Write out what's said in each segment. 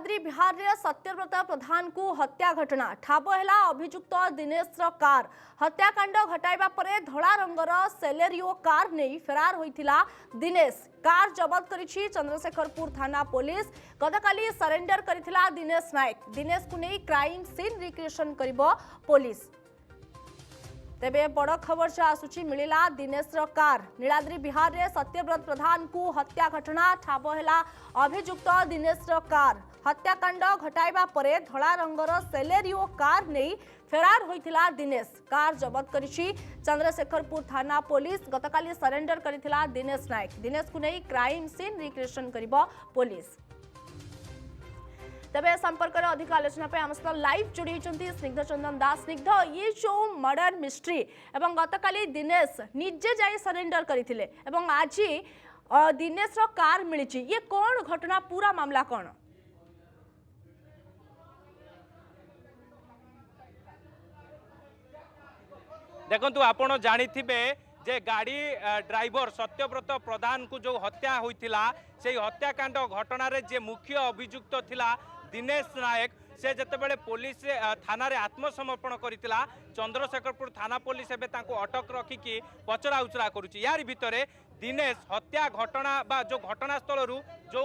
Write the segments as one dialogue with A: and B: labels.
A: नीलाद्री बिहार रे सत्यव्रत प्रधान को हत्या घटना ठाब है अभियुक्त दिनेश कार हत्याकांड घटाइबा परे धड़ा रंगर सेलेरियो कार नहीं फेरार होइथिला दिनेश कार जबत करिछि चंद्रशेखरपुर थाना पुलिस गतकाली सरेंडर करिथिला दिनेश नायक दिनेश को नहीं क्राइम सीन रिक्रिएशन करिबो पुलिस। तेबे बड़ खबर से आसुची मिलिला दिनेश कार नीलाद्री बिहार रे सत्यव्रत प्रधान को हत्या घटना ठाब है अभियुक्त दिनेश कार हत्याकांड घटाइबा परे धड़ा रंगर सेलेरियो कार नहीं फेरार होइथिला दिनेश कार जबत करिछि चंद्रशेखरपुर थाना पुलिस गतकाली सरेंडर करिथिला दिनेश नायक दिनेश को नहीं क्राइम सीन रिक्रिएशन करिबो पुलिस। तेज संपर्क में अधिक आलोचना पे आम सहित लाइव जोड़ी स्निग्ध चंदन दास। स्निग्ध ये जो मर्डर मिस्ट्री एवं गतकाली दिनेश निजे जाई सरेंडर करथिले एवं आज दिनेश रो कार मिली ये कौन घटना पूरा मामला कौन?
B: देखंतु आपण जानिथिबे जे गाड़ी ड्राइवर सत्यव्रत प्रधान को जो हत्या होइतिला से हत्याकांड घटना रे जे मुख्य अभियुक्त थिला दिनेश नायक से जितेबाला पुलिस थाना रे आत्मसमर्पण करथिला चंद्रशेखरपुर थाना पुलिस एबे तांको अटक रखिकी पचरा उचरा करुछि। यार भितरे दिनेश हत्या घटना बा जो घटनास्थल जो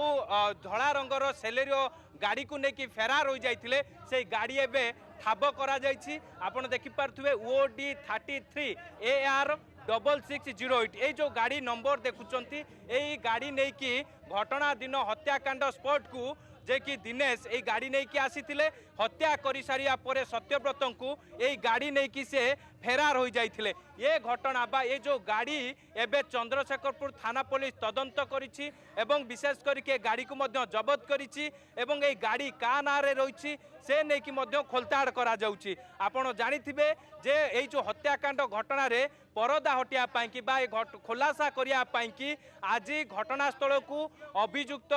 B: धड़ा रंगर सेलेरियो गाड़ी को लेकिन फेरार हो जाइथिले से गाड़ी एबे ठाब करा जाइछि। आपण देखि पारथुबे OD 33 AR 6608 ये जो गाड़ी नंबर देखुंट यही गाड़ी नहीं कि घटना दिन हत्याकांड स्पॉट को जे कि दिनेश ये गाड़ी नहीं कि आसी हत्या कर सारिया परे सत्यव्रत को यही गाड़ी नहीं कि से फेरार हो जाइथिले। ये घटना बा ये जो गाड़ी एबे चंद्रशेखरपुर थाना पुलिस तदंत करिछि एवं विशेष करके गाड़ी को मध्य जबत करिछि एवं ये गाड़ी का ना रे रहिछि से नहीं कि मध्य खोलताड़ करा जाउछि। आपण जानिथिबे जे ये जो हत्याकांड घटना रे परदा हटिया पाई कि बा खुलासा करिया पाई कि आज घटनास्थल को अभियुक्त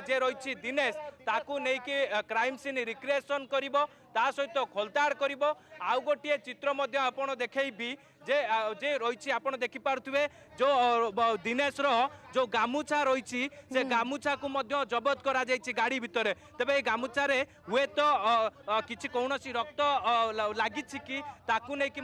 B: जे रहिछि दिनेश ताकू नहीं कि क्राइम सीन रिक्रिएशन करिवो ता सहित खोलताड़ करिवो। आउ गोटे चित्र मध्य आपण देखैबी जे जे रही आपड़ देखिपे जो दिनेश जो गामुछा रही से गामुछा को मध्य जबत करा गाड़ी भितर तेबे गामुछा रे हुए तो किसी कौन रक्त लगी कि ताकू नहीं कि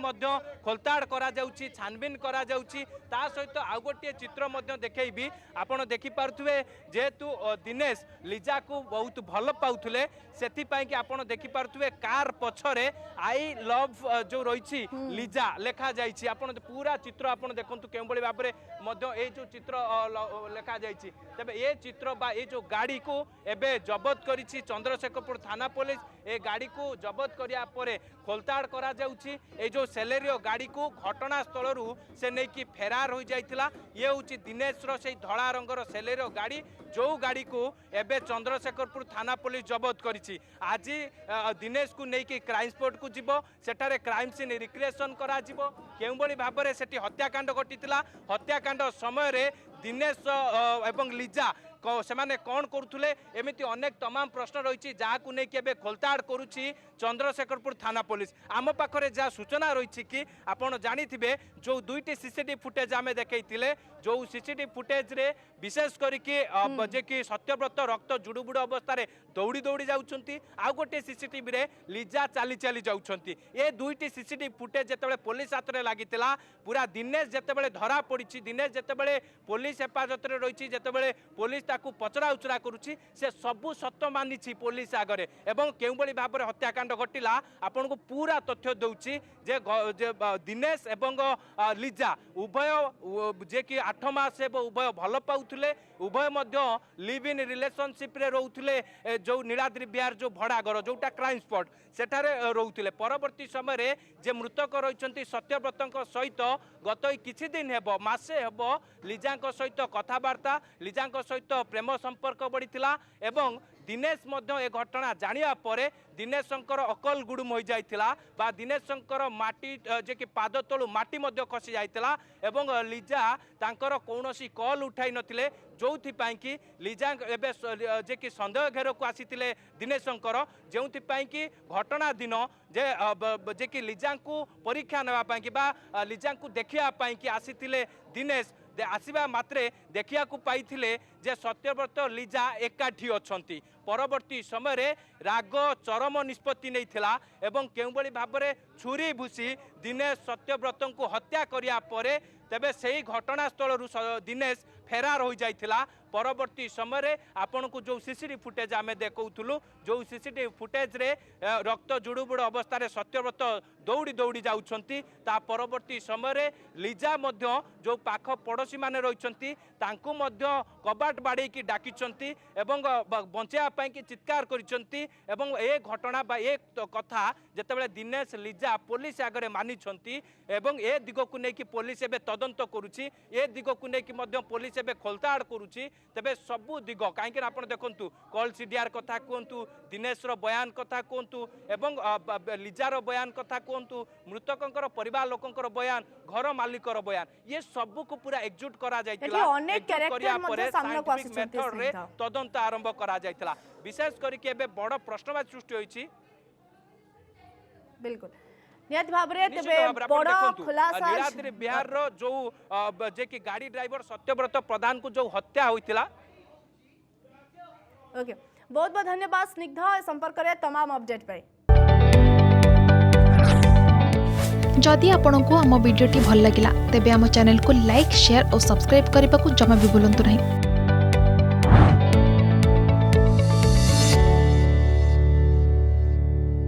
B: खोलताड़ करा छानबीन करा ता सहित आउ गोटे चित्र देखी आपड़ देखिपे जेहेतु दिनेश लिजा को बहुत भल पाउले से आपड़ देखिपे कार पछरे आई लव जो रही लिजा लेखा जाए पूरा चित्र आपन देखंतु केउ बळी भाबरे मध्य ए जो चित्र लेखा जाइछि। तबे ए चित्र बा ए जो गाड़ी को एबे जबत करिछि चंद्रशेखरपुर थाना पुलिस ए गाड़ी को जबत करिया परे खोलताड़ करा जाउछि। ए जो सेलेरियो गाड़ी को घटना स्थल रु से नै कि फेरार हो जाइथिला ये होछि दिनेश रो से धड़ा रंगर सेलेरियो गाड़ी जो गाड़ी को एबे चंद्रशेखरपुर थाना पुलिस जबत करिछि। आज दिनेश को नै कि क्राइम स्पॉट को जिवो सेटारे क्राइम सीन रिक्रिएशन करा जिवो केउ बळी भाबरे सेठी हत्याकांड घटितिला हत्याकांड समय रे दिनेश एवं लिजा सेमाने कौन करुले एमती अनेक तमाम प्रश्न रही जहाँ को लेकिन खोलताड़ करुच्ची चंद्रशेखरपुर थाना पुलिस। आम पाखे जहाँ सूचना रही कि आपड़ जानिथिबे जो दुईटी सीसीटीवी फुटेज आम देखते जो सीसीटीवी फुटेज रे विशेष करके कि सत्यव्रत रक्त जुड़ुबुड़ अवस्था दौड़ी दौड़ी जाउछंती आउ गोटे सीसीटीवी रे लिजा चाली चाली जाउछंती। ये दुईटी सीसीटीवी फुटेज जिते पुलिस हाथ में लगी पूरा दिनेश जिते धरा पड़ी दिनेश जिते पुलिस हेफाजत रही जिते पुलिस ताकू पचरा उचरा करुच्ची से सबू सत मानी पुलिस आगे एवं केउ बळी भाबरे हत्याकांड घटिला आपन को पूरा तथ्य दउची जे दिनेश एवं लिजा उभय जे कि 8 मास उभय भल पाउथले उभय मध्य लिव इन रिलेशनशिप रे रहउथले जो नीलाद्री बिहार जो भड़ा घर जोटा क्राइम स्पॉट सेठारे रहउथले। परवर्ती समय रे जे मृतक रहिसंती सत्यव्रतक सहित गत किछि दिन हेबो मासे हेबो लिजाक सहित कथावार्ता लिजाक सहित प्रेम संपर्क बढ़ी एवं दिनेश ए घटना जानिया परे दिनेश अकल गुडुम हो जाइथिला बा दिनेश माटी जे कि पाद तलु माटी खसी जाइथिला एवं लिजा तांकर कौनसी कॉल उठाई नथिले जोथिपाई कि लिजा एबे जे कि संदेह घेर को आसीथिले दिनेश जोथिपाई कि घटना दिन जे कि लिजा को परीक्षा नेबा कि बा लिजा को देखिया कि आसीथिले दिनेश आसिबा मात्रे देखिया पाइथिले जे सत्यव्रत लिजा एकाठी अछंती परवर्ती समय रे राग चरम निष्पत्ति नैथिला एवं केउबळी भाबरे छुरी भूसी दिनेश सत्यव्रत को हत्या करिया परे तेबे सेही घटनास्थल दिनेश फेरार हो जाइथिला परवर्ती समय रे आपण को जो सीसीटीवी फुटेज आमे देखौथुलु जो सीसीटीवी फुटेज रे रक्त जुड़ुबुड़ अवस्था रे सत्यव्रत दौड़ी दौड़ी जाउछंती ता परवर्ती समय रे लिजा मध्य जो पाख पड़ोशी माने रहिछंती तांकु मध्य कबाट बाड़ी की डाकिछंती एवं बंचाया पाई की चित्कार करिछंती एवं ए घटना बा ए कथा जेतेबेले दिनेश लिजा पुलिस आगरे मानिछंती एवं ए दिग को नै कि पुलिस एबे तदंत करूची ए दिग को नै कि मध्य पुलिस एबे खोलताड़ करूची तेबे सबु दिग काहेकि आपण देखंतु कॉल सीडीआर कथा कहंतु दिनेश रो बयान कथा कहंतु एवं लिजा रो बयान कथा कहंतु मृतकंकर परिवार लोकंकर बयान घर मालिकर बयान ये सबु को पूरा एकजुट करा जायतिला
A: अनेक कैरेक्टर मध्ये सामने को आछंती
B: रे तदंत आरंभ करा जायतिला विशेष करी के एबे बड़ प्रश्नवाची सृष्टि होईची
A: बिल्कुल नियत भाबरे तबे बड़ खुलासा
B: नीलाद्रि बिहार रो जो जे कि गाड़ी ड्राइवर सत्यव्रत प्रधान को जो हत्या होइतिला
A: ओके बहुत बहुत धन्यवाद स्निग्ध संपर्क करे तमाम अपडेट पे
C: जदि आपंक आम भिडी भल लगा तेब आम चैनल को लाइक शेयर और सब्सक्राइब करने को जमा भी भूलु नहीं।